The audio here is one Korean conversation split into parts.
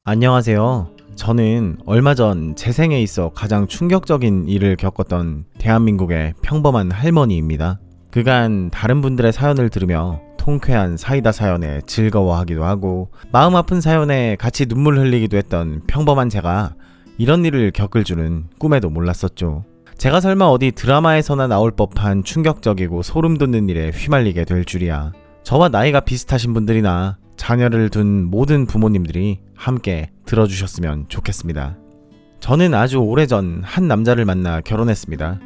안녕하세요. 저는 얼마 전 제 생에 있어 가장 충격적인 일을 겪었던 대한민국의 평범한 할머니입니다. 그간 다른 분들의 사연을 들으며 통쾌한 사이다 사연에 즐거워하기도 하고 마음 아픈 사연에 같이 눈물 흘리기도 했던 평범한 제가 이런 일을 겪을 줄은 꿈에도 몰랐었죠. 제가 설마 어디 드라마에서나 나올 법한 충격적이고 소름 돋는 일에 휘말리게 될 줄이야. 저와 나이가 비슷하신 분들이나 자녀를 둔 모든 부모님들이 함께 들어주셨으면 좋겠습니다. 저는 아주 오래전 한 남자를 만나 결혼했습니다.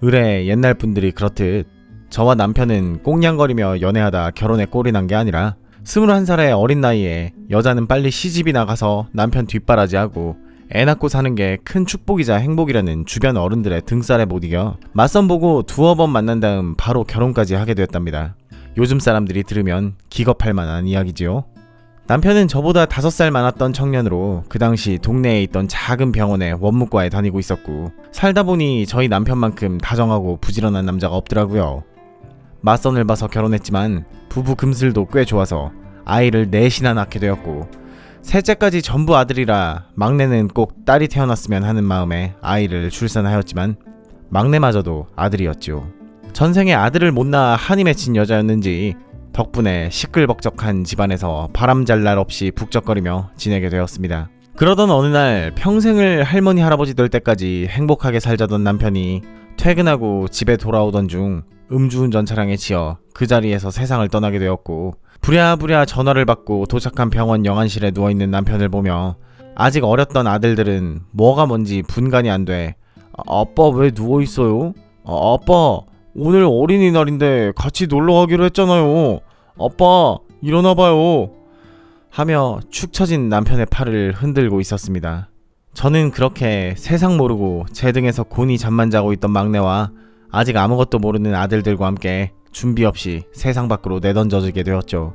의뢰 옛날 분들이 그렇듯 저와 남편은 꽁냥거리며 연애하다 결혼에 꼴이 난 게 아니라 21살의 어린 나이에 여자는 빨리 시집이나 가서 남편 뒷바라지하고 애 낳고 사는 게 큰 축복이자 행복이라는 주변 어른들의 등살에 못 이겨 맞선 보고 두어 번 만난 다음 바로 결혼까지 하게 되었답니다. 요즘 사람들이 들으면 기겁할 만한 이야기지요. 남편은 저보다 5살 많았던 청년으로 그 당시 동네에 있던 작은 병원에 원무과에 다니고 있었고 살다 보니 저희 남편만큼 다정하고 부지런한 남자가 없더라고요. 맞선을 봐서 결혼했지만 부부 금슬도 꽤 좋아서 아이를 넷이나 낳게 되었고 셋째까지 전부 아들이라 막내는 꼭 딸이 태어났으면 하는 마음에 아이를 출산하였지만 막내마저도 아들이었죠. 전생에 아들을 못 낳아 한이 맺힌 여자였는지 덕분에 시끌벅적한 집안에서 바람 잘 날 없이 북적거리며 지내게 되었습니다. 그러던 어느 날 평생을 할머니 할아버지 될 때까지 행복하게 살자던 남편이 퇴근하고 집에 돌아오던 중 음주운전 차량에 치여 그 자리에서 세상을 떠나게 되었고 부랴부랴 전화를 받고 도착한 병원 영안실에 누워있는 남편을 보며 아직 어렸던 아들들은 뭐가 뭔지 분간이 안 돼. 아빠 왜 누워있어요? 아빠 오늘 어린이날인데 같이 놀러가기로 했잖아요. 아빠 일어나봐요 하며 축 처진 남편의 팔을 흔들고 있었습니다. 저는 그렇게 세상 모르고 제 등에서 곤히 잠만 자고 있던 막내와 아직 아무것도 모르는 아들들과 함께 준비 없이 세상 밖으로 내던져지게 되었죠.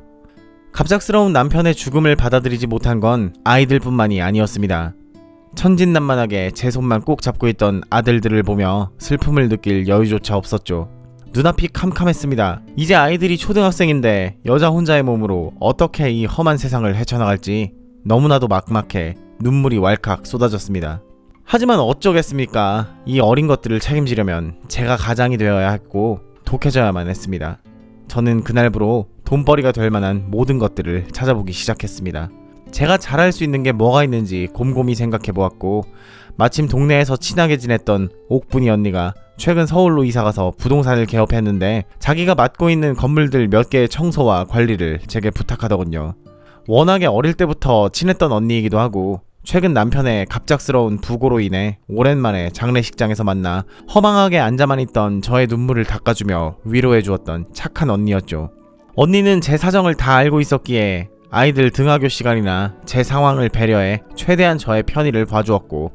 갑작스러운 남편의 죽음을 받아들이지 못한 건 아이들뿐만이 아니었습니다. 천진난만하게 제 손만 꼭 잡고 있던 아들들을 보며 슬픔을 느낄 여유조차 없었죠. 눈앞이 캄캄했습니다. 이제 아이들이 초등학생인데 여자 혼자의 몸으로 어떻게 이 험한 세상을 헤쳐나갈지 너무나도 막막해 눈물이 왈칵 쏟아졌습니다. 하지만 어쩌겠습니까? 이 어린 것들을 책임지려면 제가 가장이 되어야 했고 독해져야만 했습니다. 저는 그날부로 돈벌이가 될 만한 모든 것들을 찾아보기 시작했습니다. 제가 잘할 수 있는 게 뭐가 있는지 곰곰이 생각해보았고 마침 동네에서 친하게 지냈던 옥분이 언니가 최근 서울로 이사가서 부동산을 개업했는데 자기가 맡고 있는 건물들 몇 개의 청소와 관리를 제게 부탁하더군요. 워낙에 어릴 때부터 친했던 언니이기도 하고 최근 남편의 갑작스러운 부고로 인해 오랜만에 장례식장에서 만나 허망하게 앉아만 있던 저의 눈물을 닦아주며 위로해주었던 착한 언니였죠. 언니는 제 사정을 다 알고 있었기에 아이들 등하교 시간이나 제 상황을 배려해 최대한 저의 편의를 봐주었고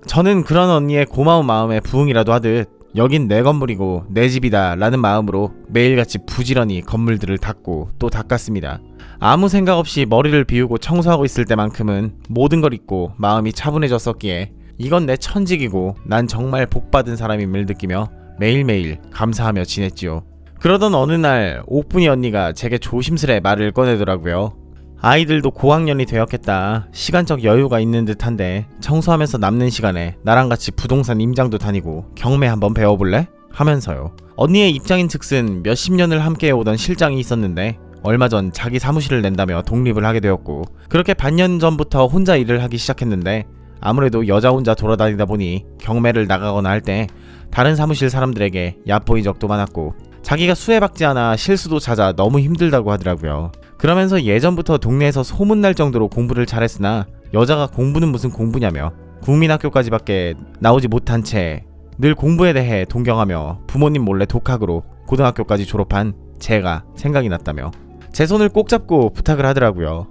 저는 그런 언니의 고마운 마음에 부응이라도 하듯 여긴 내 건물이고 내 집이다 라는 마음으로 매일같이 부지런히 건물들을 닦고 또 닦았습니다. 아무 생각 없이 머리를 비우고 청소하고 있을 때만큼은 모든 걸 잊고 마음이 차분해졌었기에 이건 내 천직이고 난 정말 복받은 사람임을 느끼며 매일매일 감사하며 지냈지요. 그러던 어느 날 옥분이 언니가 제게 조심스레 말을 꺼내더라고요. 아이들도 고학년이 되었겠다. 시간적 여유가 있는 듯한데 청소하면서 남는 시간에 나랑 같이 부동산 임장도 다니고 경매 한번 배워볼래? 하면서요. 언니의 입장인 즉슨 몇십 년을 함께 오던 실장이 있었는데 얼마 전 자기 사무실을 낸다며 독립을 하게 되었고 그렇게 반년 전부터 혼자 일을 하기 시작했는데 아무래도 여자 혼자 돌아다니다 보니 경매를 나가거나 할 때 다른 사무실 사람들에게 얕보인 적도 많았고 자기가 수혜받지 않아 실수도 잦아 너무 힘들다고 하더라고요. 그러면서 예전부터 동네에서 소문날 정도로 공부를 잘했으나 여자가 공부는 무슨 공부냐며 국민학교까지밖에 나오지 못한 채 늘 공부에 대해 동경하며 부모님 몰래 독학으로 고등학교까지 졸업한 제가 생각이 났다며 제 손을 꼭 잡고 부탁을 하더라고요.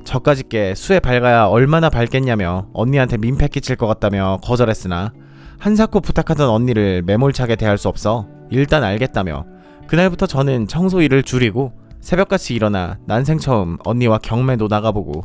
저까짓게 수혜 밝아야 얼마나 밝겠냐며 언니한테 민폐 끼칠 것 같다며 거절했으나 한사코 부탁하던 언니를 매몰차게 대할 수 없어 일단 알겠다며 그날부터 저는 청소 일을 줄이고 새벽같이 일어나 난생 처음 언니와 경매도 나가보고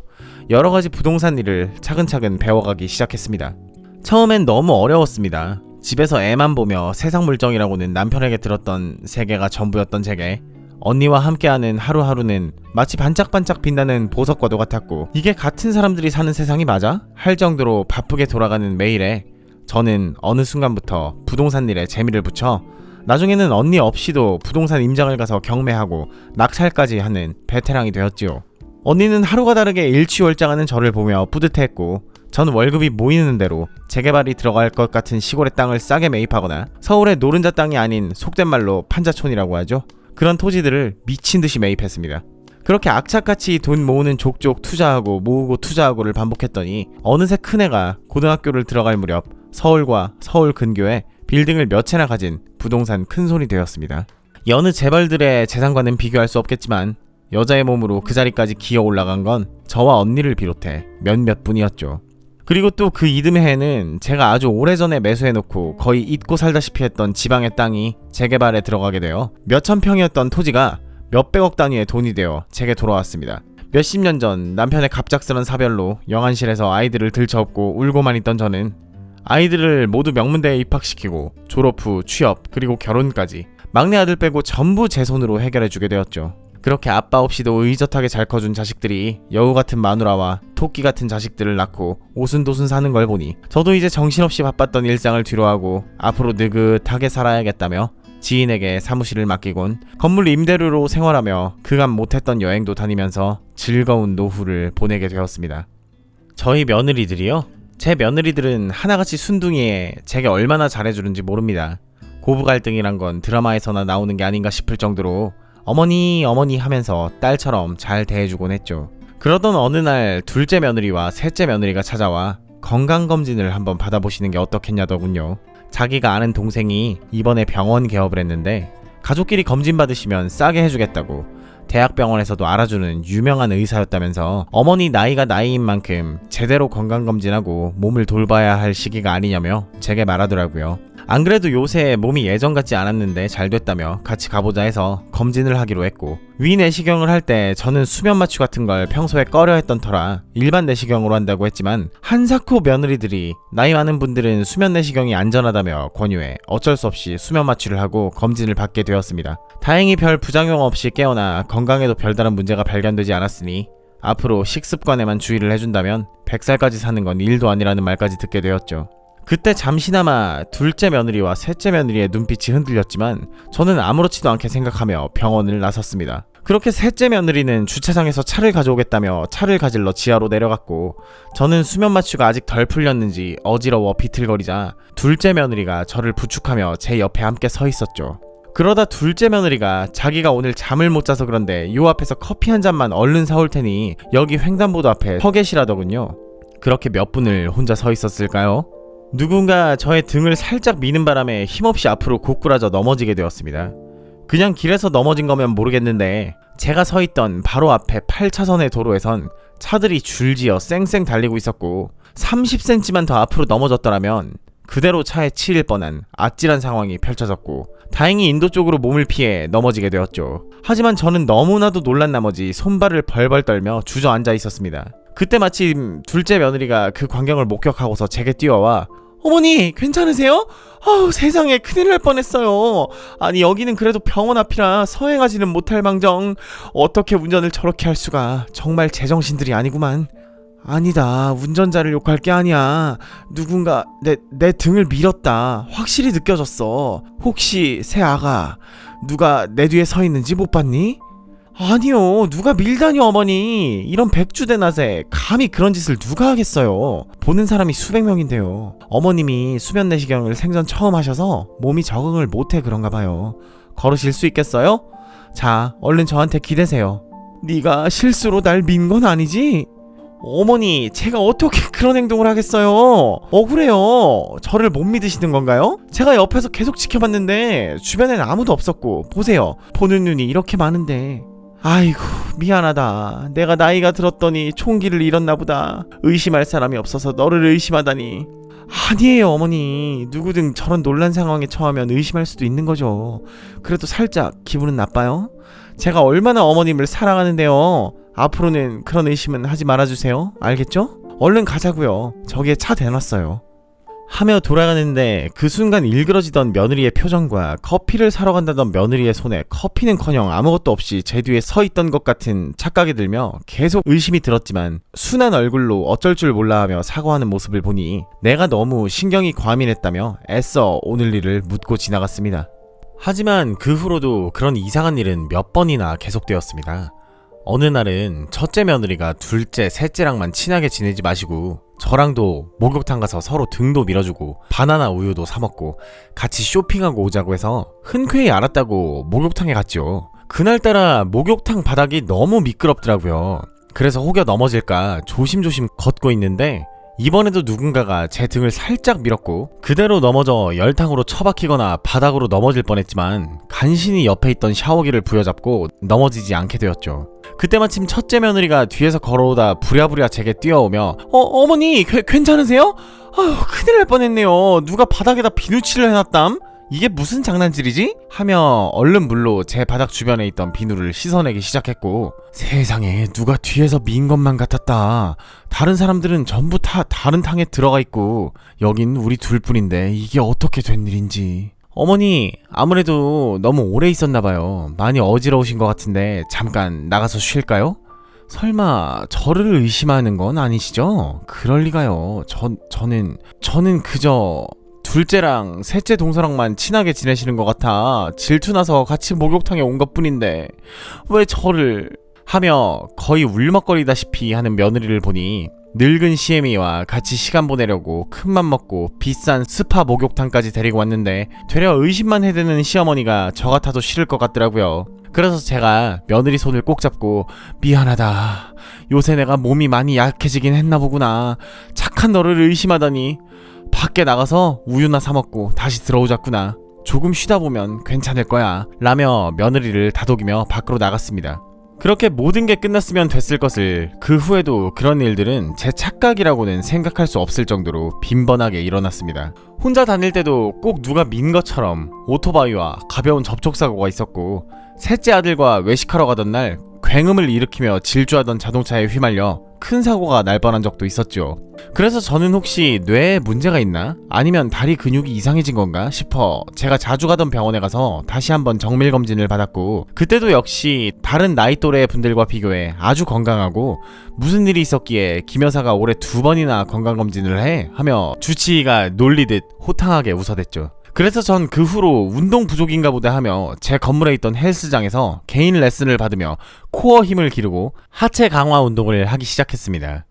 여러가지 부동산 일을 차근차근 배워가기 시작했습니다. 처음엔 너무 어려웠습니다. 집에서 애만 보며 세상 물정이라고는 남편에게 들었던 세계가 전부였던 제게 언니와 함께하는 하루하루는 마치 반짝반짝 빛나는 보석과도 같았고, 이게 같은 사람들이 사는 세상이 맞아? 할 정도로 바쁘게 돌아가는 매일에 저는 어느 순간부터 부동산 일에 재미를 붙여 나중에는 언니 없이도 부동산 임장을 가서 경매하고 낙찰까지 하는 베테랑이 되었지요. 언니는 하루가 다르게 일취월장하는 저를 보며 뿌듯해했고, 전 월급이 모이는 대로 재개발이 들어갈 것 같은 시골의 땅을 싸게 매입하거나 서울의 노른자 땅이 아닌 속된 말로 판자촌이라고 하죠. 그런 토지들을 미친듯이 매입했습니다. 그렇게 악착같이 돈 모으는 족족 투자하고 모으고 투자하고를 반복했더니 어느새 큰애가 고등학교를 들어갈 무렵 서울과 서울 근교에 빌딩을 몇 채나 가진 부동산 큰손이 되었습니다. 여느 재벌들의 재산과는 비교할 수 없겠지만 여자의 몸으로 그 자리까지 기어 올라간 건 저와 언니를 비롯해 몇몇 분이었죠. 그리고 또 그 이듬해 해는 제가 아주 오래전에 매수해놓고 거의 잊고 살다시피 했던 지방의 땅이 재개발에 들어가게 되어 몇천 평이었던 토지가 몇백억 단위의 돈이 되어 제게 돌아왔습니다. 몇십 년 전 남편의 갑작스런 사별로 영안실에서 아이들을 들쳐업고 울고만 있던 저는 아이들을 모두 명문대에 입학시키고 졸업 후 취업 그리고 결혼까지 막내 아들 빼고 전부 제 손으로 해결해주게 되었죠. 그렇게 아빠 없이도 의젓하게 잘 커준 자식들이 여우 같은 마누라와 토끼 같은 자식들을 낳고 오순도순 사는 걸 보니 저도 이제 정신없이 바빴던 일상을 뒤로하고 앞으로 느긋하게 살아야겠다며 지인에게 사무실을 맡기곤 건물 임대료로 생활하며 그간 못했던 여행도 다니면서 즐거운 노후를 보내게 되었습니다. 저희 며느리들이요? 제 며느리들은 하나같이 순둥이에 제게 얼마나 잘해주는지 모릅니다. 고부 갈등이란 건 드라마에서나 나오는 게 아닌가 싶을 정도로 어머니 하면서 딸처럼 잘 대해주곤 했죠. 그러던 어느 날 둘째 며느리와 셋째 며느리가 찾아와 건강검진을 한번 받아보시는 게 어떻겠냐더군요. 자기가 아는 동생이 이번에 병원 개업을 했는데 가족끼리 검진 받으시면 싸게 해주겠다고, 대학병원에서도 알아주는 유명한 의사였다면서 어머니 나이가 나이인 만큼 제대로 건강검진하고 몸을 돌봐야 할 시기가 아니냐며 제게 말하더라고요. 안 그래도 요새 몸이 예전 같지 않았는데 잘 됐다며 같이 가보자 해서 검진을 하기로 했고, 위내시경을 할 때 저는 수면 마취 같은 걸 평소에 꺼려 했던 터라 일반 내시경으로 한다고 했지만 한사코 며느리들이 나이 많은 분들은 수면 내시경이 안전하다며 권유해 어쩔 수 없이 수면 마취를 하고 검진을 받게 되었습니다. 다행히 별 부작용 없이 깨어나 건강에도 별다른 문제가 발견되지 않았으니 앞으로 식습관에만 주의를 해준다면 100살까지 사는 건 일도 아니라는 말까지 듣게 되었죠. 그때 잠시나마 둘째 며느리와 셋째 며느리의 눈빛이 흔들렸지만 저는 아무렇지도 않게 생각하며 병원을 나섰습니다. 그렇게 셋째 며느리는 주차장에서 차를 가져오겠다며 차를 가질러 지하로 내려갔고, 저는 수면 마취가 아직 덜 풀렸는지 어지러워 비틀거리자 둘째 며느리가 저를 부축하며 제 옆에 함께 서 있었죠. 그러다 둘째 며느리가 자기가 오늘 잠을 못 자서 그런데 요 앞에서 커피 한 잔만 얼른 사올 테니 여기 횡단보도 앞에 서 계시라더군요. 그렇게 몇 분을 혼자 서 있었을까요? 누군가 저의 등을 살짝 미는 바람에 힘없이 앞으로 고꾸라져 넘어지게 되었습니다. 그냥 길에서 넘어진 거면 모르겠는데 제가 서 있던 바로 앞에 8차선의 도로에선 차들이 줄지어 쌩쌩 달리고 있었고 30cm만 더 앞으로 넘어졌더라면 그대로 차에 치일 뻔한 아찔한 상황이 펼쳐졌고, 다행히 인도 쪽으로 몸을 피해 넘어지게 되었죠. 하지만 저는 너무나도 놀란 나머지 손발을 벌벌 떨며 주저앉아 있었습니다. 그때 마침 둘째 며느리가 그 광경을 목격하고서 제게 뛰어와 어머니 괜찮으세요? 아우 세상에 큰일 날 뻔했어요. 아니 여기는 그래도 병원 앞이라 서행하지는 못할 망정 어떻게 운전을 저렇게 할 수가, 정말 제정신들이 아니구만. 아니다, 운전자를 욕할 게 아니야. 누군가 내 등을 밀었다. 확실히 느껴졌어. 혹시 새 아가 누가 내 뒤에 서 있는지 못 봤니? 아니요, 누가 밀다니 어머니. 이런 백주대낮에 감히 그런 짓을 누가 하겠어요. 보는 사람이 수백 명인데요. 어머님이 수면 내시경을 생전 처음 하셔서 몸이 적응을 못해 그런가 봐요. 걸으실 수 있겠어요? 자, 얼른 저한테 기대세요. 네가 실수로 날 민 건 아니지? 어머니, 제가 어떻게 그런 행동을 하겠어요? 억울해요. 저를 못 믿으시는 건가요? 제가 옆에서 계속 지켜봤는데 주변엔 아무도 없었고, 보세요, 보는 눈이 이렇게 많은데. 아이고 미안하다. 내가 나이가 들었더니 총기를 잃었나 보다. 의심할 사람이 없어서 너를 의심하다니. 아니에요 어머니, 누구든 저런 놀란 상황에 처하면 의심할 수도 있는 거죠. 그래도 살짝 기분은 나빠요. 제가 얼마나 어머님을 사랑하는데요. 앞으로는 그런 의심은 하지 말아주세요. 알겠죠? 얼른 가자고요. 저기에 차 대놨어요. 하며 돌아가는데 그 순간 일그러지던 며느리의 표정과 커피를 사러 간다던 며느리의 손에 커피는커녕 아무것도 없이 제 뒤에 서 있던 것 같은 착각이 들며 계속 의심이 들었지만 순한 얼굴로 어쩔 줄 몰라 하며 사과하는 모습을 보니 내가 너무 신경이 과민했다며 애써 오늘 일을 묻고 지나갔습니다. 하지만 그 후로도 그런 이상한 일은 몇 번이나 계속되었습니다. 어느 날은 첫째 며느리가 둘째, 셋째랑만 친하게 지내지 마시고 저랑도 목욕탕 가서 서로 등도 밀어주고 바나나 우유도 사먹고 같이 쇼핑하고 오자고 해서 흔쾌히 알았다고 목욕탕에 갔죠. 그날따라 목욕탕 바닥이 너무 미끄럽더라고요. 그래서 혹여 넘어질까 조심조심 걷고 있는데 이번에도 누군가가 제 등을 살짝 밀었고 그대로 넘어져 열탕으로 처박히거나 바닥으로 넘어질 뻔했지만 간신히 옆에 있던 샤워기를 부여잡고 넘어지지 않게 되었죠. 그때 마침 첫째 며느리가 뒤에서 걸어오다 부랴부랴 제게 뛰어오며 어머니 괜찮으세요? 아유 큰일 날 뻔했네요. 누가 바닥에다 비누칠을 해놨담? 이게 무슨 장난질이지? 하며 얼른 물로 제 바닥 주변에 있던 비누를 씻어내기 시작했고 세상에 누가 뒤에서 민 것만 같았다. 다른 사람들은 전부 다 다른 탕에 들어가 있고 여긴 우리 둘뿐인데 이게 어떻게 된 일인지. 어머니 아무래도 너무 오래 있었나봐요. 많이 어지러우신 것 같은데 잠깐 나가서 쉴까요? 설마 저를 의심하는 건 아니시죠? 그럴 리가요. 저는 그저 둘째랑 셋째 동서랑만 친하게 지내시는 것 같아 질투나서 같이 목욕탕에 온 것뿐인데 왜 저를... 하며 거의 울먹거리다시피 하는 며느리를 보니 늙은 시애미와 같이 시간 보내려고 큰맘 먹고 비싼 스파 목욕탕까지 데리고 왔는데 되려 의심만 해대는 시어머니가 저 같아도 싫을 것 같더라고요. 그래서 제가 며느리 손을 꼭 잡고 미안하다. 요새 내가 몸이 많이 약해지긴 했나 보구나. 착한 너를 의심하다니. 밖에 나가서 우유나 사먹고 다시 들어오자꾸나. 조금 쉬다 보면 괜찮을 거야. 라며 며느리를 다독이며 밖으로 나갔습니다. 그렇게 모든 게 끝났으면 됐을 것을 그 후에도 그런 일들은 제 착각이라고는 생각할 수 없을 정도로 빈번하게 일어났습니다. 혼자 다닐 때도 꼭 누가 민 것처럼 오토바이와 가벼운 접촉사고가 있었고 셋째 아들과 외식하러 가던 날 굉음을 일으키며 질주하던 자동차에 휘말려 큰 사고가 날 뻔한 적도 있었죠. 그래서 저는 혹시 뇌에 문제가 있나? 아니면 다리 근육이 이상해진 건가 싶어 제가 자주 가던 병원에 가서 다시 한번 정밀검진을 받았고 그때도 역시 다른 나이 또래 분들과 비교해 아주 건강하고 무슨 일이 있었기에 김 여사가 올해 2번이나 건강검진을 해? 하며 주치의가 놀리듯 호탕하게 웃어댔죠. 그래서 전 그 후로 운동 부족인가 보다 하며 제 건물에 있던 헬스장에서 개인 레슨을 받으며 코어 힘을 기르고 하체 강화 운동을 하기 시작했습니다.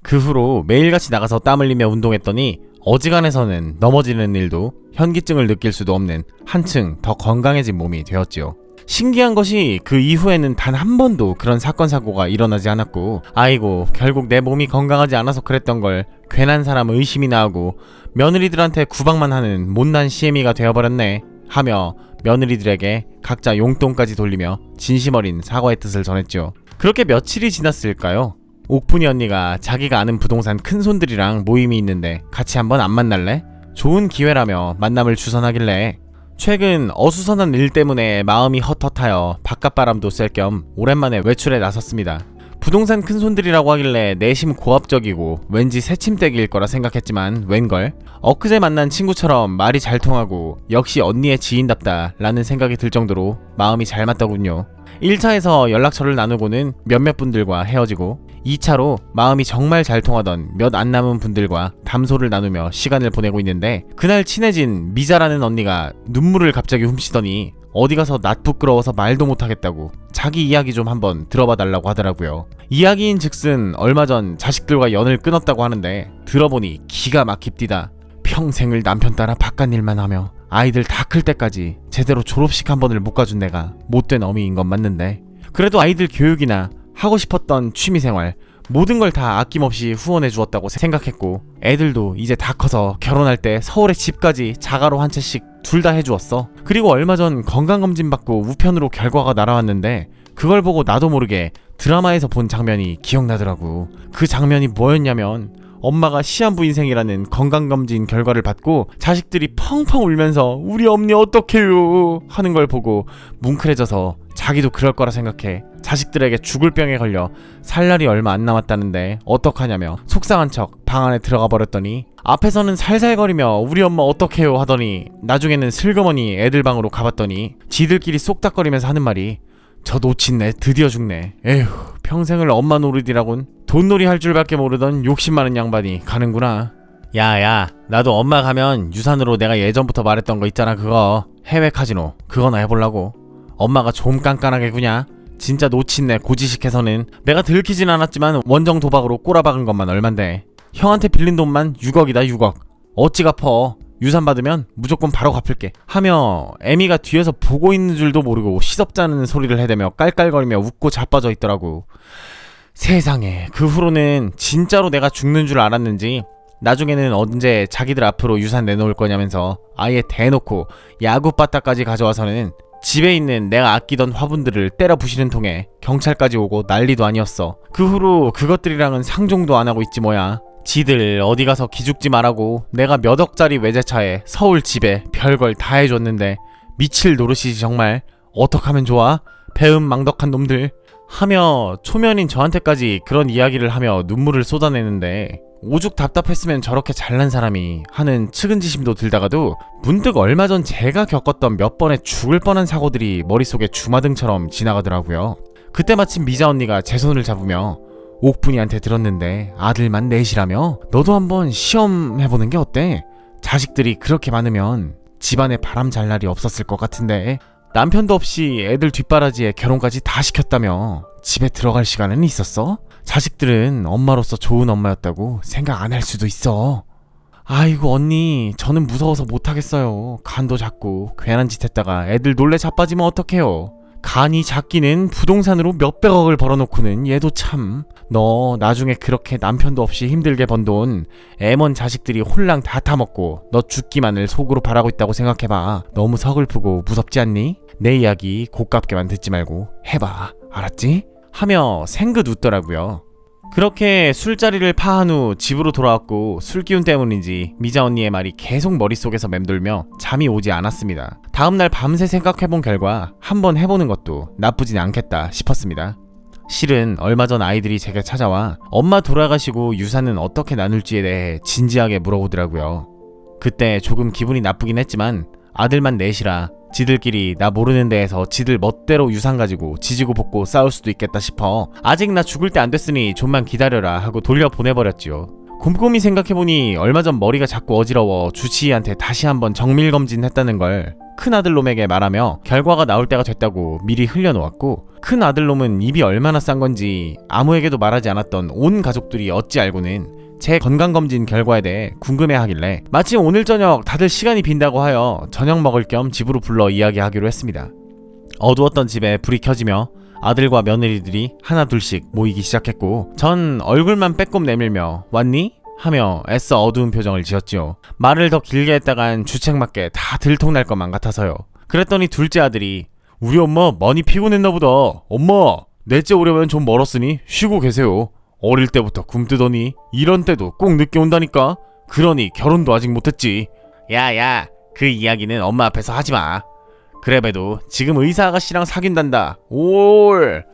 그 후로 매일같이 나가서 땀 흘리며 운동했더니 어지간해서는 넘어지는 일도 현기증을 느낄 수도 없는 한층 더 건강해진 몸이 되었지요. 신기한 것이 그 이후에는 단 한 번도 그런 사건 사고가 일어나지 않았고 아이고 결국 내 몸이 건강하지 않아서 그랬던 걸 괜한 사람 의심이나 하고 며느리들한테 구박만 하는 못난 시애미가 되어버렸네 하며 며느리들에게 각자 용돈까지 돌리며 진심 어린 사과의 뜻을 전했죠. 그렇게 며칠이 지났을까요? 옥분이 언니가 자기가 아는 부동산 큰손들이랑 모임이 있는데 같이 한번 안 만날래? 좋은 기회라며 만남을 주선하길래 최근 어수선한 일 때문에 마음이 헛헛하여 바깥바람도 쐴 겸 오랜만에 외출에 나섰습니다. 부동산 큰손들이라고 하길래 내심 고압적이고 왠지 새침대기일 거라 생각했지만 웬걸 엊그제 만난 친구처럼 말이 잘 통하고 역시 언니의 지인답다 라는 생각이 들 정도로 마음이 잘 맞더군요. 1차에서 연락처를 나누고는 몇몇 분들과 헤어지고 2차로 마음이 정말 잘 통하던 몇 안 남은 분들과 담소를 나누며 시간을 보내고 있는데 그날 친해진 미자라는 언니가 눈물을 갑자기 훔치더니 어디 가서 낯 부끄러워서 말도 못하겠다고 자기 이야기 좀 한번 들어봐 달라고 하더라고요. 이야기인 즉슨 얼마 전 자식들과 연을 끊었다고 하는데 들어보니 기가 막힙디다. 평생을 남편 따라 바깥일만 하며 아이들 다 클 때까지 제대로 졸업식 한 번을 못 가준 내가 못된 어미인 건 맞는데 그래도 아이들 교육이나 하고 싶었던 취미생활 모든 걸 다 아낌없이 후원해 주었다고 생각했고 애들도 이제 다 커서 결혼할 때 서울에 집까지 자가로 한 채씩 둘 다 해주었어. 그리고 얼마 전 건강검진 받고 우편으로 결과가 날아왔는데 그걸 보고 나도 모르게 드라마에서 본 장면이 기억나더라고. 그 장면이 뭐였냐면 엄마가 시한부 인생이라는 건강검진 결과를 받고 자식들이 펑펑 울면서 우리 엄니 어떡해요 하는 걸 보고 뭉클해져서 자기도 그럴 거라 생각해. 자식들에게 죽을 병에 걸려 살 날이 얼마 안 남았다는데 어떡하냐며 속상한 척 방 안에 들어가 버렸더니 앞에서는 살살거리며 우리 엄마 어떡해요 하더니 나중에는 슬그머니 애들 방으로 가봤더니 지들끼리 쏙닥거리면서 하는 말이 저 놓친네 드디어 죽네. 에휴 평생을 엄마 노릇이라곤 돈놀이 할 줄밖에 모르던 욕심 많은 양반이 가는구나. 야야 나도 엄마 가면 유산으로 내가 예전부터 말했던 거 있잖아. 그거 해외 카지노 그거나 해보려고. 엄마가 좀 깐깐하게 구냐. 진짜 놓친네 고지식해서는 내가 들키진 않았지만 원정 도박으로 꼬라박은 것만 얼만데 형한테 빌린 돈만 6억이다 6억. 어찌 갚어. 유산 받으면 무조건 바로 갚을게 하며 애미가 뒤에서 보고 있는 줄도 모르고 시덥잖은 소리를 해대며 깔깔거리며 웃고 자빠져 있더라고. 세상에 그 후로는 진짜로 내가 죽는 줄 알았는지 나중에는 언제 자기들 앞으로 유산 내놓을 거냐면서 아예 대놓고 야구바타까지 가져와서는 집에 있는 내가 아끼던 화분들을 때려 부시는 통에 경찰까지 오고 난리도 아니었어. 그 후로 그것들이랑은 상종도 안 하고 있지 뭐야. 지들 어디 가서 기죽지 말라고 내가 몇 억짜리 외제차에 서울 집에 별걸 다 해줬는데 미칠 노릇이지 정말. 어떡하면 좋아? 배은망덕한 놈들 하며 초면인 저한테까지 그런 이야기를 하며 눈물을 쏟아내는데 오죽 답답했으면 저렇게 잘난 사람이 하는 측은지심도 들다가도 문득 얼마 전 제가 겪었던 몇 번의 죽을 뻔한 사고들이 머릿속에 주마등처럼 지나가더라고요. 그때 마침 미자 언니가 제 손을 잡으며 옥분이한테 들었는데 아들만 넷이라며 너도 한번 시험해보는 게 어때? 자식들이 그렇게 많으면 집안에 바람 잘 날이 없었을 것 같은데 남편도 없이 애들 뒷바라지에 결혼까지 다 시켰다며 집에 들어갈 시간은 있었어? 자식들은 엄마로서 좋은 엄마였다고 생각 안 할 수도 있어. 아이고 언니 저는 무서워서 못하겠어요. 간도 작고 괜한 짓 했다가 애들 놀래 자빠지면 어떡해요. 간이 작기는 부동산으로 몇백억을 벌어놓고는 얘도 참. 너 나중에 그렇게 남편도 없이 힘들게 번 돈 애먼 자식들이 홀랑 다 타먹고 너 죽기만을 속으로 바라고 있다고 생각해봐. 너무 서글프고 무섭지 않니? 내 이야기 고깝게만 듣지 말고 해봐. 알았지? 하며 생긋 웃더라고요. 그렇게 술자리를 파한 후 집으로 돌아왔고 술기운 때문인지 미자 언니의 말이 계속 머릿속에서 맴돌며 잠이 오지 않았습니다. 다음날 밤새 생각해본 결과 한번 해보는 것도 나쁘진 않겠다 싶었습니다. 실은 얼마 전 아이들이 제게 찾아와 엄마 돌아가시고 유산은 어떻게 나눌지에 대해 진지하게 물어보더라고요. 그때 조금 기분이 나쁘긴 했지만 아들만 넷이라 지들끼리 나 모르는 데에서 지들 멋대로 유산 가지고 지지고 볶고 싸울 수도 있겠다 싶어 아직 나 죽을 때 안 됐으니 좀만 기다려라 하고 돌려보내버렸지요. 곰곰이 생각해보니 얼마 전 머리가 자꾸 어지러워 주치의한테 다시 한번 정밀검진했다는 걸 큰아들놈에게 말하며 결과가 나올 때가 됐다고 미리 흘려놓았고 큰아들놈은 입이 얼마나 싼 건지 아무에게도 말하지 않았던 온 가족들이 어찌 알고는 제 건강검진 결과에 대해 궁금해하길래 마침 오늘 저녁 다들 시간이 빈다고 하여 저녁 먹을 겸 집으로 불러 이야기하기로 했습니다. 어두웠던 집에 불이 켜지며 아들과 며느리들이 하나 둘씩 모이기 시작했고 전 얼굴만 빼꼼 내밀며 왔니? 하며 애써 어두운 표정을 지었지요. 말을 더 길게 했다간 주책맞게 다 들통날 것만 같아서요. 그랬더니 둘째 아들이 우리 엄마 많이 피곤했나 보다. 엄마 넷째 오려면 좀 멀었으니 쉬고 계세요. 어릴 때부터 굶뜨더니 이런 때도 꼭 늦게 온다니까. 그러니 결혼도 아직 못했지. 야야 그 이야기는 엄마 앞에서 하지마. 그래봬도 지금 의사 아가씨랑 사귄단다. 올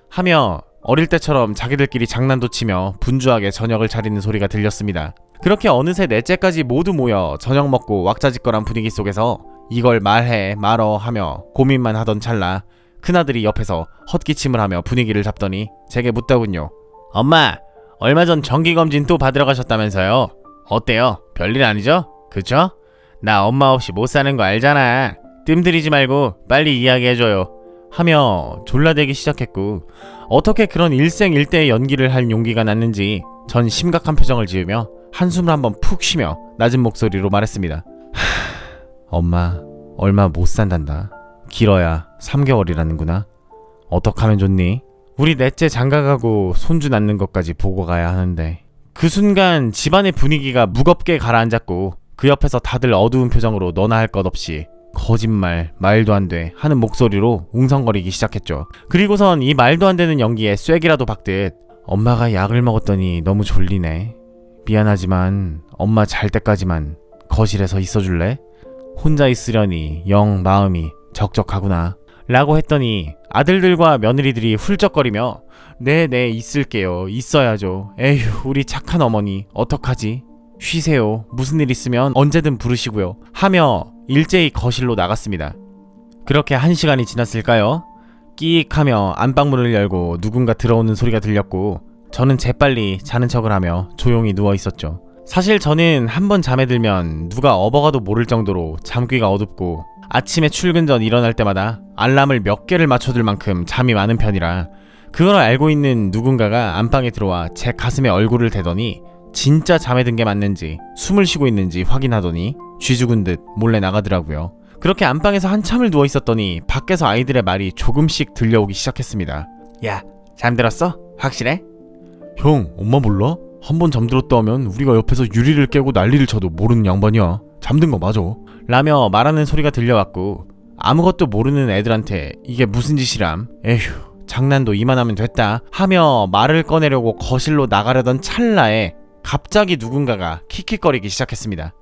하며 어릴 때처럼 자기들끼리 장난도 치며 분주하게 저녁을 차리는 소리가 들렸습니다. 그렇게 어느새 넷째까지 모두 모여 저녁 먹고 왁자지껄한 분위기 속에서 이걸 말해 말어 하며 고민만 하던 찰나 큰아들이 옆에서 헛기침을 하며 분위기를 잡더니 제게 묻더군요. 엄마 얼마 전 정기검진 또 받으러 가셨다면서요? 어때요? 별일 아니죠? 그쵸? 나 엄마 없이 못 사는 거 알잖아. 뜸들이지 말고 빨리 이야기해줘요 하며 졸라대기 시작했고 어떻게 그런 일생일대의 연기를 할 용기가 났는지 전 심각한 표정을 지으며 한숨을 한번 푹 쉬며 낮은 목소리로 말했습니다. 엄마 얼마 못 산단다. 길어야 3개월이라는구나. 어떡하면 좋니? 우리 넷째 장가가고 손주 낳는 것까지 보고 가야 하는데. 그 순간 집안의 분위기가 무겁게 가라앉았고 그 옆에서 다들 어두운 표정으로 너나 할 것 없이 거짓말, 말도 안 돼 하는 목소리로 웅성거리기 시작했죠. 그리고선 이 말도 안 되는 연기에 쐐기라도 박듯 엄마가 약을 먹었더니 너무 졸리네. 미안하지만 엄마 잘 때까지만 거실에서 있어줄래? 혼자 있으려니 영 마음이 적적하구나 라고 했더니 아들들과 며느리들이 훌쩍거리며 네네 있을게요. 있어야죠. 에휴 우리 착한 어머니 어떡하지? 쉬세요. 무슨 일 있으면 언제든 부르시고요. 하며 일제히 거실로 나갔습니다. 그렇게 1시간이 지났을까요? 끼익하며 안방문을 열고 누군가 들어오는 소리가 들렸고 저는 재빨리 자는 척을 하며 조용히 누워있었죠. 사실 저는 한번 잠에 들면 누가 업어가도 모를 정도로 잠귀가 어둡고 아침에 출근 전 일어날 때마다 알람을 몇 개를 맞춰둘 만큼 잠이 많은 편이라 그걸 알고 있는 누군가가 안방에 들어와 제 가슴에 얼굴을 대더니 진짜 잠에 든 게 맞는지 숨을 쉬고 있는지 확인하더니 쥐 죽은 듯 몰래 나가더라고요. 그렇게 안방에서 한참을 누워있었더니 밖에서 아이들의 말이 조금씩 들려오기 시작했습니다. 야 잠들었어? 확실해? 형 엄마 몰라? 한번 잠들었다 하면 우리가 옆에서 유리를 깨고 난리를 쳐도 모르는 양반이야. 잠든 거 맞아. 라며 말하는 소리가 들려왔고 아무것도 모르는 애들한테 이게 무슨 짓이람? 에휴 장난도 이만하면 됐다 하며 말을 꺼내려고 거실로 나가려던 찰나에 갑자기 누군가가 킥킥거리기 시작했습니다.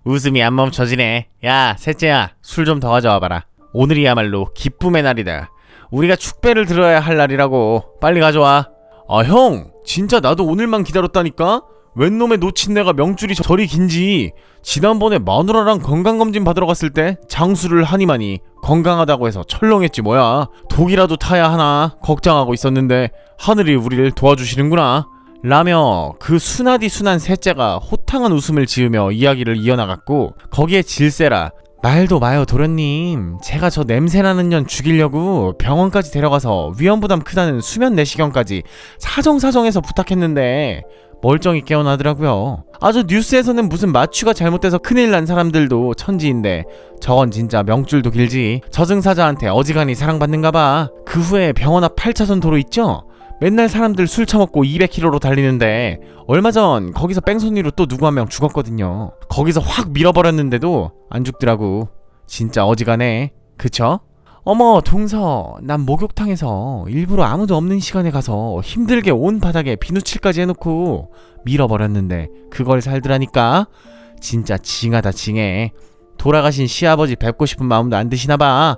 웃음이 안 멈춰지네. 야 셋째야 술 좀 더 가져와봐라. 오늘이야말로 기쁨의 날이다. 우리가 축배를 들어야 할 날이라고. 빨리 가져와. 아 형 진짜 나도 오늘만 기다렸다니까? 웬 놈의 놓친 내가 명줄이 저리 긴지. 지난번에 마누라랑 건강검진 받으러 갔을 때 장수를 하니마니 건강하다고 해서 철렁했지 뭐야. 독이라도 타야 하나 걱정하고 있었는데 하늘이 우리를 도와주시는구나. 라며 그 순하디 순한 셋째가 호탕한 웃음을 지으며 이야기를 이어나갔고 거기에 질세라 말도 마요 도련님. 제가 저 냄새나는 년 죽이려고 병원까지 데려가서 위험부담 크다는 수면 내시경까지 사정사정해서 부탁했는데 멀쩡히 깨어나더라고요. 아주 뉴스에서는 무슨 마취가 잘못돼서 큰일 난 사람들도 천지인데 저건 진짜 명줄도 길지. 저승사자한테 어지간히 사랑받는가봐. 그 후에 병원 앞 8차선 도로 있죠? 맨날 사람들 술 처먹고 200km로 달리는데 얼마 전 거기서 뺑소니로 또 누구 한 명 죽었거든요. 거기서 확 밀어버렸는데도 안 죽더라고. 진짜 어지간해. 그쵸? 어머 동서 난 목욕탕에서 일부러 아무도 없는 시간에 가서 힘들게 온 바닥에 비누칠까지 해놓고 밀어버렸는데 그걸 살더라니까. 진짜 징하다 징해. 돌아가신 시아버지 뵙고 싶은 마음도 안 드시나봐.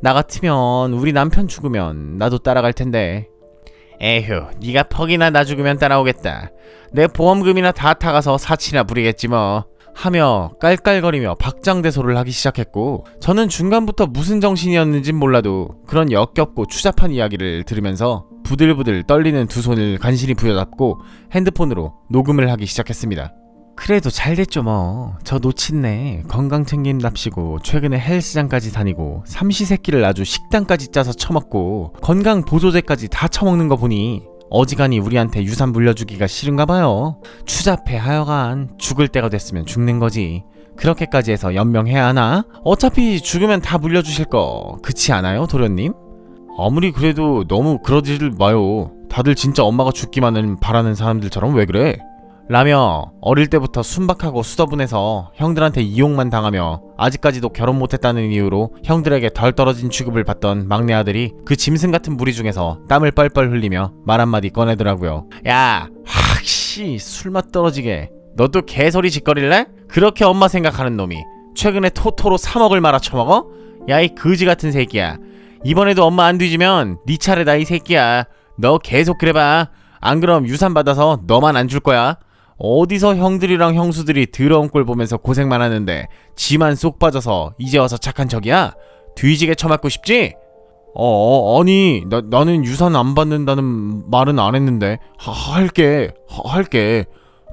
나 같으면 우리 남편 죽으면 나도 따라갈 텐데. 에휴 니가 퍽이나 나 죽으면 따라오겠다. 내 보험금이나 다 타가서 사치나 부리겠지 뭐. 하며 깔깔거리며 박장대소를 하기 시작했고 저는 중간부터 무슨 정신이었는진 몰라도 그런 역겹고 추잡한 이야기를 들으면서 부들부들 떨리는 두 손을 간신히 부여잡고 핸드폰으로 녹음을 하기 시작했습니다. 그래도 잘됐죠 뭐. 저 놓친네 건강 챙김답시고 최근에 헬스장까지 다니고 삼시세끼를 아주 식단까지 짜서 처먹고 건강 보조제까지 다 처먹는 거 보니 어지간히 우리한테 유산 물려주기가 싫은가봐요. 추잡해. 하여간 죽을 때가 됐으면 죽는 거지. 그렇게까지 해서 연명해야 하나? 어차피 죽으면 다 물려주실 거 그치 않아요 도련님? 아무리 그래도 너무 그러지를 마요. 다들 진짜 엄마가 죽기만을 바라는 사람들처럼 왜 그래? 라며 어릴 때부터 순박하고 수더분해서 형들한테 이용만 당하며 아직까지도 결혼 못했다는 이유로 형들에게 덜 떨어진 취급을 받던 막내 아들이 그 짐승 같은 무리 중에서 땀을 뻘뻘 흘리며 말 한마디 꺼내더라고요. 야 확씨 술맛 떨어지게 너도 개소리 짓거릴래? 그렇게 엄마 생각하는 놈이 최근에 토토로 3억을 말아 처먹어? 야 이 거지 같은 새끼야. 이번에도 엄마 안 뒤지면 네 차례다 이 새끼야. 너 계속 그래봐. 안 그럼 유산 받아서 너만 안 줄 거야. 어디서 형들이랑 형수들이 더러운 꼴 보면서 고생만 하는데 지만 쏙 빠져서 이제 와서 착한 척이야? 뒤지게 쳐맞고 싶지? 아니 나는 유산 안 받는다는 말은 안 했는데 할게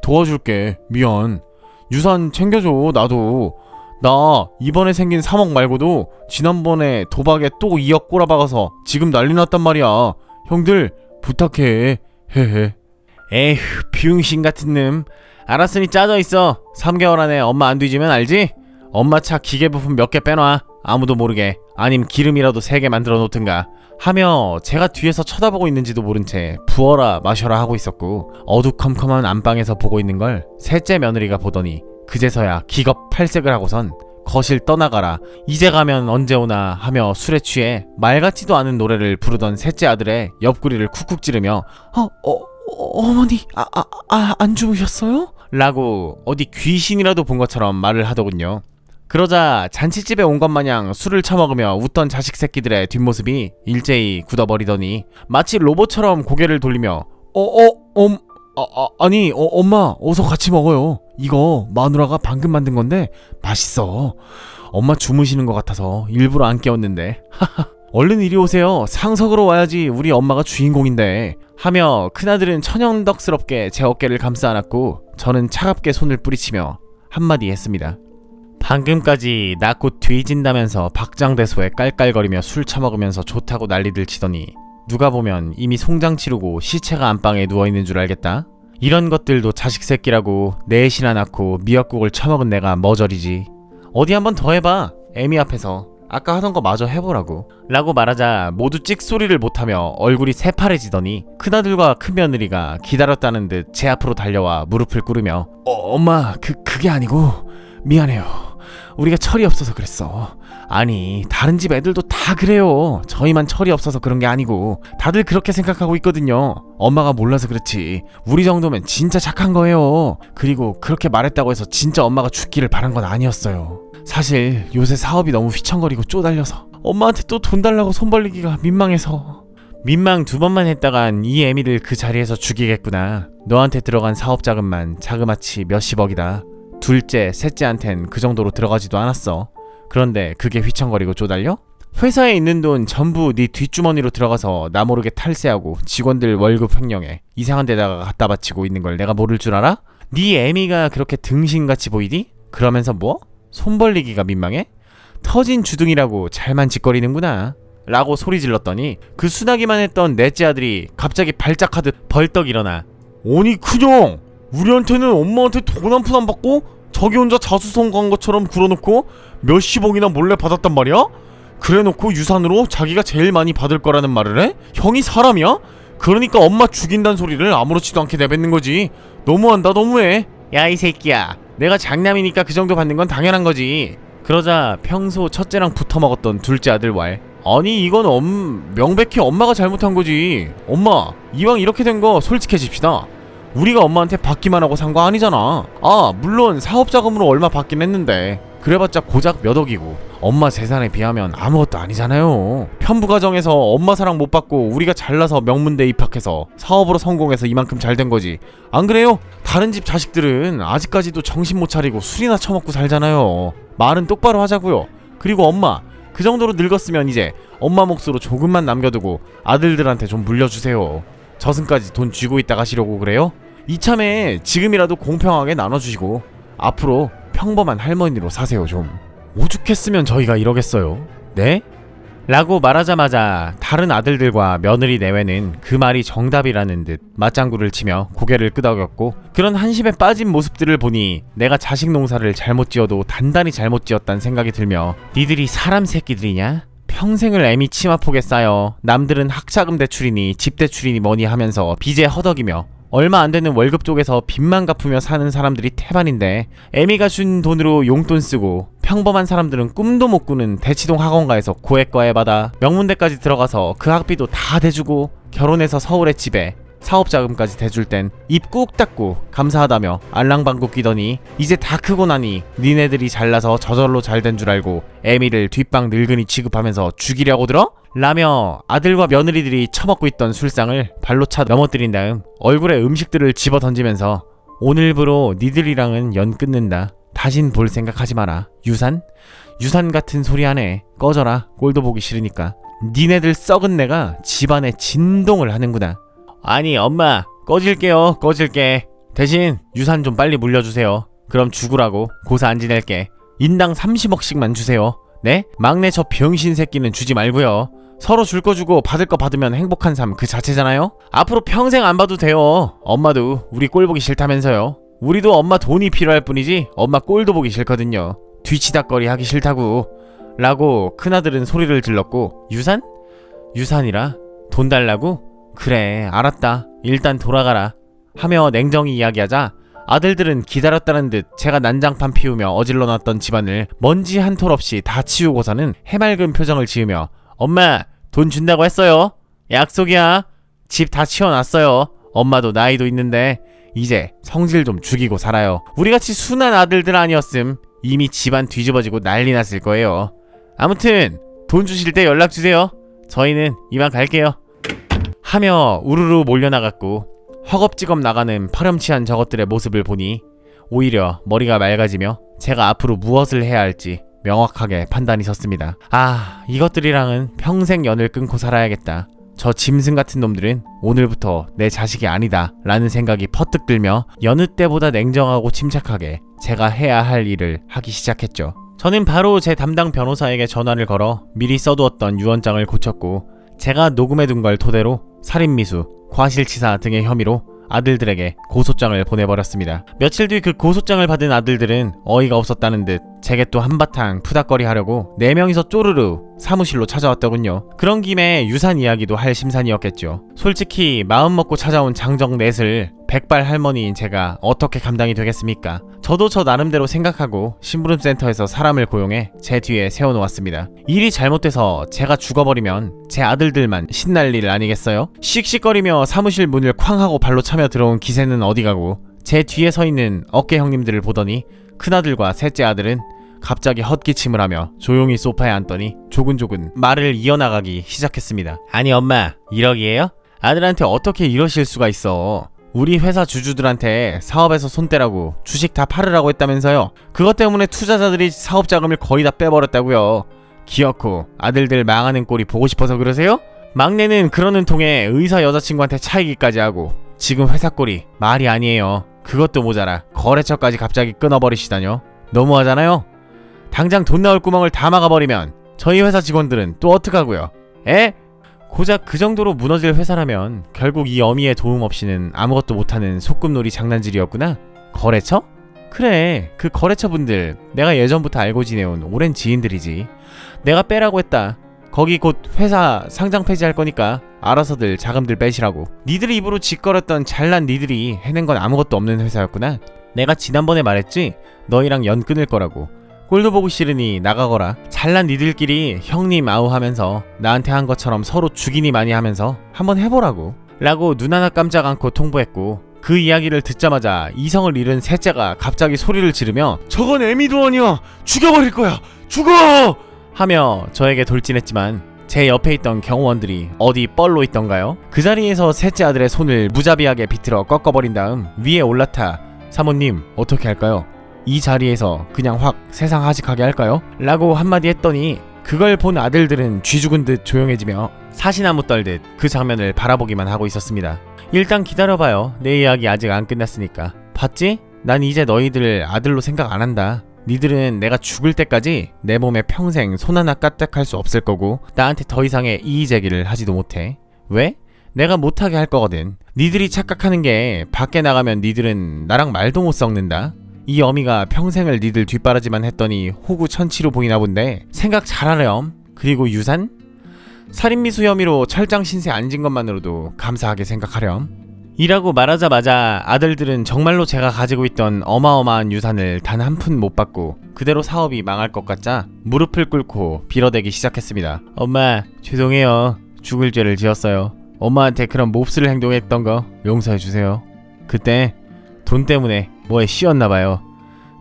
도와줄게. 미안. 유산 챙겨줘. 나도 나 이번에 생긴 3억 말고도 지난번에 도박에 또 2억 꼬라박아서 지금 난리 났단 말이야. 형들 부탁해. 헤헤. 에휴 비응신 같은 놈. 알았으니 짜져 있어. 3개월 안에 엄마 안 뒤지면 알지? 엄마 차 기계부품 몇 개 빼놔. 아무도 모르게. 아님 기름이라도 3개 만들어 놓든가. 하며 제가 뒤에서 쳐다보고 있는지도 모른 채 부어라 마셔라 하고 있었고 어두컴컴한 안방에서 보고 있는 걸 셋째 며느리가 보더니 그제서야 기겁 팔색을 하고선 거실 떠나가라. 이제 가면 언제 오나 하며 술에 취해 말 같지도 않은 노래를 부르던 셋째 아들의 옆구리를 쿡쿡 찌르며 어머니 안 주무셨어요? 라고 어디 귀신이라도 본 것처럼 말을 하더군요. 그러자 잔치집에 온 것 마냥 술을 처먹으며 웃던 자식 새끼들의 뒷모습이 일제히 굳어버리더니 마치 로봇처럼 고개를 돌리며 아니 엄마 어서 같이 먹어요. 이거 마누라가 방금 만든 건데 맛있어. 엄마 주무시는 것 같아서 일부러 안 깨웠는데 얼른 이리 오세요. 상석으로 와야지 우리 엄마가 주인공인데 하며 큰아들은 천연덕스럽게 제 어깨를 감싸 안았고 저는 차갑게 손을 뿌리치며 한마디 했습니다. 방금까지 낳고 뒤진다면서 박장대소에 깔깔거리며 술 처먹으면서 좋다고 난리들 치더니 누가 보면 이미 송장 치르고 시체가 안방에 누워있는 줄 알겠다. 이런 것들도 자식 새끼라고 넷이나 낳고 미역국을 처먹은 내가 머저리지. 어디 한번 더 해봐. 애미 앞에서 아까 하던 거 마저 해보라고 라고 말하자 모두 찍소리를 못하며 얼굴이 새파래지더니 큰아들과 큰며느리가 기다렸다는 듯 제 앞으로 달려와 무릎을 꿇으며 엄마 그게 아니고 미안해요. 우리가 철이 없어서 그랬어. 아니 다른 집 애들도 다 그래요. 저희만 철이 없어서 그런 게 아니고 다들 그렇게 생각하고 있거든요. 엄마가 몰라서 그렇지 우리 정도면 진짜 착한 거예요. 그리고 그렇게 말했다고 해서 진짜 엄마가 죽기를 바란 건 아니었어요. 사실 요새 사업이 너무 휘청거리고 쪼달려서 엄마한테 또 돈 달라고 손 벌리기가 민망해서. 민망 2번만 했다간 이 애미를 그 자리에서 죽이겠구나. 너한테 들어간 사업 자금만 자그마치 몇십억이다. 둘째, 셋째한텐 그 정도로 들어가지도 않았어. 그런데 그게 휘청거리고 쪼달려? 회사에 있는 돈 전부 네 뒷주머니로 들어가서 나 모르게 탈세하고 직원들 월급 횡령해 이상한 데다가 갖다 바치고 있는 걸 내가 모를 줄 알아? 네 애미가 그렇게 등신같이 보이디? 그러면서 뭐? 손 벌리기가 민망해? 터진 주둥이라고 잘만 짓거리는구나 라고 소리 질렀더니 그 순하기만 했던 넷째 아들이 갑자기 발작하듯 벌떡 일어나 아니 큰형 우리한테는 엄마한테 돈 한 푼 안 받고 자기 혼자 자수성 간 것처럼 굴어놓고 몇십억이나 몰래 받았단 말이야? 그래놓고 유산으로 자기가 제일 많이 받을 거라는 말을 해? 형이 사람이야? 그러니까 엄마 죽인다는 소리를 아무렇지도 않게 내뱉는 거지. 너무한다 너무해. 야 이 새끼야 내가 장남이니까 그 정도 받는 건 당연한 거지. 그러자 평소 첫째랑 붙어먹었던 둘째 아들 왈 아니 이건 명백히 엄마가 잘못한 거지. 엄마 이왕 이렇게 된 거 솔직해집시다. 우리가 엄마한테 받기만 하고 산 거 아니잖아. 아 물론 사업자금으로 얼마 받긴 했는데 그래봤자 고작 몇 억이고 엄마 재산에 비하면 아무것도 아니잖아요. 편부 가정에서 엄마 사랑 못 받고 우리가 잘나서 명문대 입학해서 사업으로 성공해서 이만큼 잘 된 거지. 안 그래요? 다른 집 자식들은 아직까지도 정신 못 차리고 술이나 처먹고 살잖아요. 말은 똑바로 하자고요. 그리고 엄마 그 정도로 늙었으면 이제 엄마 몫으로 조금만 남겨두고 아들들한테 좀 물려주세요. 저승까지 돈 쥐고 있다 가시려고 그래요? 이참에 지금이라도 공평하게 나눠주시고 앞으로 평범한 할머니로 사세요 좀. 오죽했으면 저희가 이러겠어요. 네? 라고 말하자마자 다른 아들들과 며느리 내외는 그 말이 정답이라는 듯 맞장구를 치며 고개를 끄덕였고 그런 한심에 빠진 모습들을 보니 내가 자식 농사를 잘못 지어도 단단히 잘못 지었단 생각이 들며 니들이 사람 새끼들이냐? 평생을 애미 치마폭에 쌓여 남들은 학자금 대출이니 집 대출이니 뭐니 하면서 빚에 허덕이며 얼마 안 되는 월급 쪽에서 빚만 갚으며 사는 사람들이 태반인데 애미가 준 돈으로 용돈 쓰고 평범한 사람들은 꿈도 못 꾸는 대치동 학원가에서 고액과외 받아 명문대까지 들어가서 그 학비도 다 대주고 결혼해서 서울의 집에 사업자금까지 대줄 땐 입 꾹 닫고 감사하다며 알랑방구 끼더니 이제 다 크고 나니 니네들이 잘나서 저절로 잘된 줄 알고 애미를 뒷방 늙은이 취급하면서 죽이려고 들어? 라며 아들과 며느리들이 처먹고 있던 술상을 발로 차 넘어뜨린 다음 얼굴에 음식들을 집어 던지면서 오늘부로 니들이랑은 연 끊는다. 다신 볼 생각하지 마라. 유산? 유산 같은 소리 하네. 꺼져라. 꼴도 보기 싫으니까. 니네들 썩은 내가 집안에 진동을 하는구나. 아니 엄마 꺼질게요. 꺼질게. 대신 유산 좀 빨리 물려주세요. 그럼 죽으라고 고사 안 지낼게. 인당 30억씩만 주세요. 네? 막내 저 병신 새끼는 주지 말고요. 서로 줄 거 주고 받을 거 받으면 행복한 삶 그 자체잖아요. 앞으로 평생 안 봐도 돼요. 엄마도 우리 꼴 보기 싫다면서요. 우리도 엄마 돈이 필요할 뿐이지 엄마 꼴도 보기 싫거든요. 뒤치다거리 하기 싫다고. 라고 큰아들은 소리를 질렀고 유산? 유산이라? 돈 달라고? 그래 알았다. 일단 돌아가라. 하며 냉정히 이야기하자 아들들은 기다렸다는 듯 제가 난장판 피우며 어질러놨던 집안을 먼지 한 톨 없이 다 치우고서는 해맑은 표정을 지으며 엄마 돈 준다고 했어요. 약속이야. 집 다 치워놨어요. 엄마도 나이도 있는데 이제 성질 좀 죽이고 살아요. 우리같이 순한 아들들 아니었음 이미 집안 뒤집어지고 난리 났을 거예요. 아무튼 돈 주실 때 연락 주세요. 저희는 이만 갈게요. 하며 우르르 몰려나갔고 허겁지겁 나가는 파렴치한 저것들의 모습을 보니 오히려 머리가 맑아지며 제가 앞으로 무엇을 해야 할지 명확하게 판단이 섰습니다. 이것들이랑은 평생 연을 끊고 살아야겠다. 저 짐승 같은 놈들은 오늘부터 내 자식이 아니다 라는 생각이 퍼뜩 들며 여느 때보다 냉정하고 침착하게 제가 해야 할 일을 하기 시작했죠. 저는 바로 제 담당 변호사에게 전화를 걸어 미리 써두었던 유언장을 고쳤고 제가 녹음해둔 걸 토대로 살인미수, 과실치사 등의 혐의로 아들들에게 고소장을 보내버렸습니다. 며칠 뒤 그 고소장을 받은 아들들은 어이가 없었다는 듯 제게 또 한바탕 푸닥거리 하려고 4명이서 쪼르르 사무실로 찾아왔더군요. 그런 김에 유산 이야기도 할 심산이었겠죠. 솔직히 마음 먹고 찾아온 장정 넷을 백발 할머니인 제가 어떻게 감당이 되겠습니까? 저도 저 나름대로 생각하고 심부름센터에서 사람을 고용해 제 뒤에 세워놓았습니다. 일이 잘못돼서 제가 죽어버리면 제 아들들만 신날 일 아니겠어요? 씩씩거리며 사무실 문을 쾅 하고 발로 차며 들어온 기세는 어디 가고 제 뒤에 서 있는 어깨 형님들을 보더니 큰아들과 셋째 아들은 갑자기 헛기침을 하며 조용히 소파에 앉더니 조근조근 말을 이어나가기 시작했습니다. 아니 엄마 1억이에요? 아들한테 어떻게 이러실 수가 있어. 우리 회사 주주들한테 사업에서 손 떼라고 주식 다 팔으라고 했다면서요. 그것 때문에 투자자들이 사업 자금을 거의 다 빼버렸다고요. 기어코 아들들 망하는 꼴이 보고 싶어서 그러세요? 막내는 그러는 통에 의사 여자친구한테 차이기까지 하고 지금 회사 꼴이 말이 아니에요. 그것도 모자라 거래처까지 갑자기 끊어버리시다뇨. 너무하잖아요. 당장 돈 나올 구멍을 다 막아버리면 저희 회사 직원들은 또 어떡하고요? 에? 고작 그 정도로 무너질 회사라면 결국 이 어미의 도움 없이는 아무것도 못하는 소꿉놀이 장난질이었구나. 거래처? 그래, 그 거래처 분들 내가 예전부터 알고 지내온 오랜 지인들이지. 내가 빼라고 했다. 거기 곧 회사 상장 폐지할 거니까 알아서들 자금들 빼시라고. 니들이 입으로 짓거렸던 잘난 니들이 해낸 건 아무것도 없는 회사였구나. 내가 지난번에 말했지? 너희랑 연 끊을 거라고. 꼴도 보기 싫으니 나가거라. 잘난 니들끼리 형님 아우 하면서 나한테 한 것처럼 서로 죽이니 많이 하면서 한번 해보라고 라고 눈 하나 깜짝 않고 통보했고, 그 이야기를 듣자마자 이성을 잃은 셋째가 갑자기 소리를 지르며 저건 애미도 아니야! 죽여버릴 거야! 죽어! 하며 저에게 돌진했지만 제 옆에 있던 경호원들이 어디 뻘로 있던가요? 그 자리에서 셋째 아들의 손을 무자비하게 비틀어 꺾어버린 다음 위에 올라타 사모님 어떻게 할까요? 이 자리에서 그냥 확 세상 하직하게 할까요? 라고 한마디 했더니 그걸 본 아들들은 쥐죽은 듯 조용해지며 사시나무 떨듯 그 장면을 바라보기만 하고 있었습니다. 일단 기다려봐요. 내 이야기 아직 안 끝났으니까. 봤지? 난 이제 너희들 아들로 생각 안 한다. 니들은 내가 죽을 때까지 내 몸에 평생 손 하나 까딱할 수 없을 거고 나한테 더 이상의 이의제기를 하지도 못해. 왜? 내가 못하게 할 거거든. 니들이 착각하는 게 밖에 나가면 니들은 나랑 말도 못 섞는다. 이 어미가 평생을 니들 뒷바라지만 했더니 호구천치로 보이나 본데 생각 잘하렴. 그리고 유산? 살인미수 혐의로 철장 신세 앉은 것만으로도 감사하게 생각하렴. 이라고 말하자마자 아들들은 정말로 제가 가지고 있던 어마어마한 유산을 단 한 푼 못 받고 그대로 사업이 망할 것 같자 무릎을 꿇고 빌어대기 시작했습니다. 엄마 죄송해요. 죽을 죄를 지었어요. 엄마한테 그런 몹쓸 행동했던 거 용서해주세요. 그때 돈 때문에 뭐에 씌었나봐요.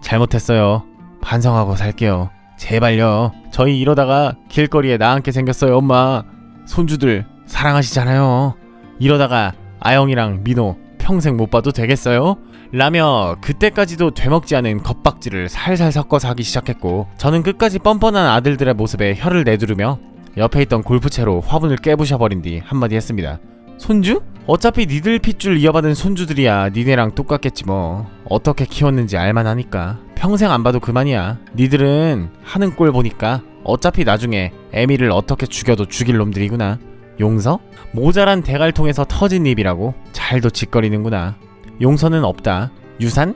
잘못했어요. 반성하고 살게요. 제발요. 저희 이러다가 길거리에 나앉게 생겼어요. 엄마 손주들 사랑하시잖아요. 이러다가 아영이랑 민호 평생 못 봐도 되겠어요? 라며 그때까지도 되먹지 않은 겁박질을 살살 섞어서 하기 시작했고, 저는 끝까지 뻔뻔한 아들들의 모습에 혀를 내두르며 옆에 있던 골프채로 화분을 깨부셔버린 뒤 한마디 했습니다. 손주? 어차피 니들 핏줄 이어받은 손주들이야 니네랑 똑같겠지 뭐. 어떻게 키웠는지 알만하니까 평생 안 봐도 그만이야. 니들은 하는 꼴 보니까 어차피 나중에 애미를 어떻게 죽여도 죽일 놈들이구나. 용서? 모자란 대갈통에서 터진 입이라고 잘도 짓거리는구나. 용서는 없다. 유산?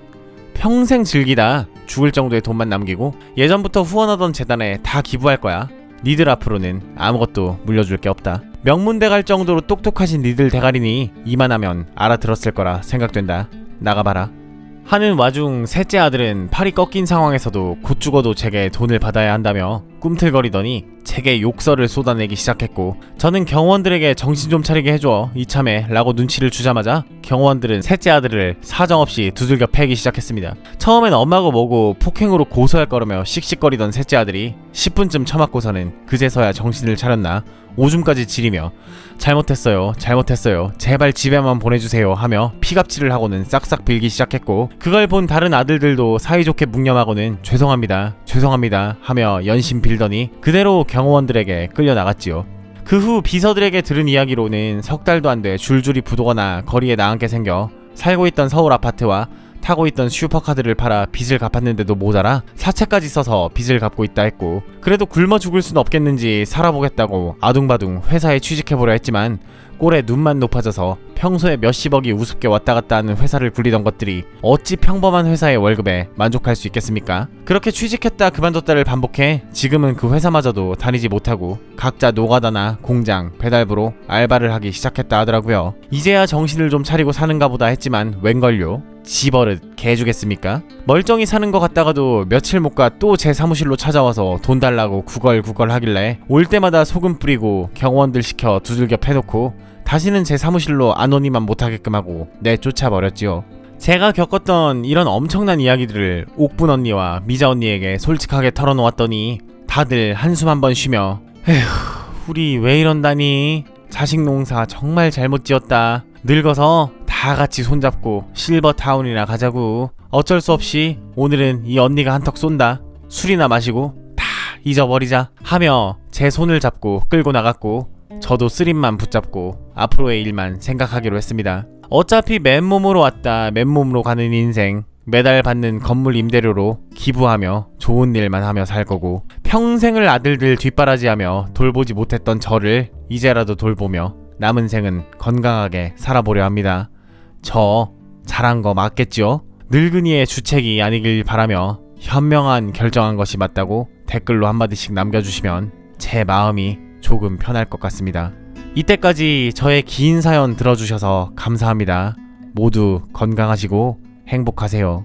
평생 즐기다. 죽을 정도의 돈만 남기고 예전부터 후원하던 재단에 다 기부할 거야. 니들 앞으로는 아무것도 물려줄 게 없다. 명문대 갈 정도로 똑똑하신 니들 대가리니 이만하면 알아들었을 거라 생각된다. 나가봐라. 하는 와중 셋째 아들은 팔이 꺾인 상황에서도 곧 죽어도 제게 돈을 받아야 한다며 꿈틀거리더니 제게 욕설을 쏟아내기 시작했고, 저는 경호원들에게 정신 좀 차리게 해줘 이참에 라고 눈치를 주자마자 경호원들은 셋째 아들을 사정없이 두들겨 패기 시작했습니다. 처음엔 엄마고 뭐고 폭행으로 고소할 거라며 씩씩거리던 셋째 아들이 10분쯤 처맞고서는 그제서야 정신을 차렸나 오줌까지 지리며 잘못했어요 제발 집에만 보내주세요 하며 피갑질을 하고는 싹싹 빌기 시작했고, 그걸 본 다른 아들들도 사이좋게 묵념하고는 죄송합니다 하며 연신 빌더니 그대로 경호원들에게 끌려나갔지요. 그 후 비서들에게 들은 이야기로는 석 달도 안 돼 줄줄이 부도거나 거리에 나앉게 생겨 살고 있던 서울 아파트와 타고 있던 슈퍼카드를 팔아 빚을 갚았는데도 모자라 사채까지 써서 빚을 갚고 있다 했고, 그래도 굶어 죽을 순 없겠는지 살아보겠다고 아둥바둥 회사에 취직해보려 했지만 꼴에 눈만 높아져서 평소에 몇십억이 우습게 왔다 갔다 하는 회사를 굴리던 것들이 어찌 평범한 회사의 월급에 만족할 수 있겠습니까? 그렇게 취직했다 그만뒀다를 반복해 지금은 그 회사마저도 다니지 못하고 각자 노가다나 공장, 배달부로 알바를 하기 시작했다 하더라고요. 이제야 정신을 좀 차리고 사는가 보다 했지만 웬걸요? 지버릇 개주겠습니까? 멀쩡히 사는 것 같다가도 며칠 못 가 또 제 사무실로 찾아와서 돈 달라고 구걸구걸 하길래 올 때마다 소금 뿌리고 경호원들 시켜 두들겨 패놓고 다시는 제 사무실로 안 오니만 못하게끔 하고 내쫓아버렸지요. 제가 겪었던 이런 엄청난 이야기들을 옥분 언니와 미자 언니에게 솔직하게 털어놓았더니 다들 한숨 한번 쉬며 에휴, 우리 왜 이런다니, 자식 농사 정말 잘못 지었다, 늙어서 다 같이 손잡고 실버타운이나 가자고, 어쩔 수 없이 오늘은 이 언니가 한턱 쏜다, 술이나 마시고 다 잊어버리자 하며 제 손을 잡고 끌고 나갔고, 저도 쓰림만 붙잡고 앞으로의 일만 생각하기로 했습니다. 어차피 맨몸으로 왔다 맨몸으로 가는 인생, 매달 받는 건물 임대료로 기부하며 좋은 일만 하며 살 거고, 평생을 아들들 뒷바라지하며 돌보지 못했던 저를 이제라도 돌보며 남은 생은 건강하게 살아보려 합니다. 저 잘한 거 맞겠죠? 늙은이의 주책이 아니길 바라며 현명한 결정한 것이 맞다고 댓글로 한마디씩 남겨주시면 제 마음이 조금 편할 것 같습니다. 이때까지 저의 긴 사연 들어주셔서 감사합니다. 모두 건강하시고 행복하세요.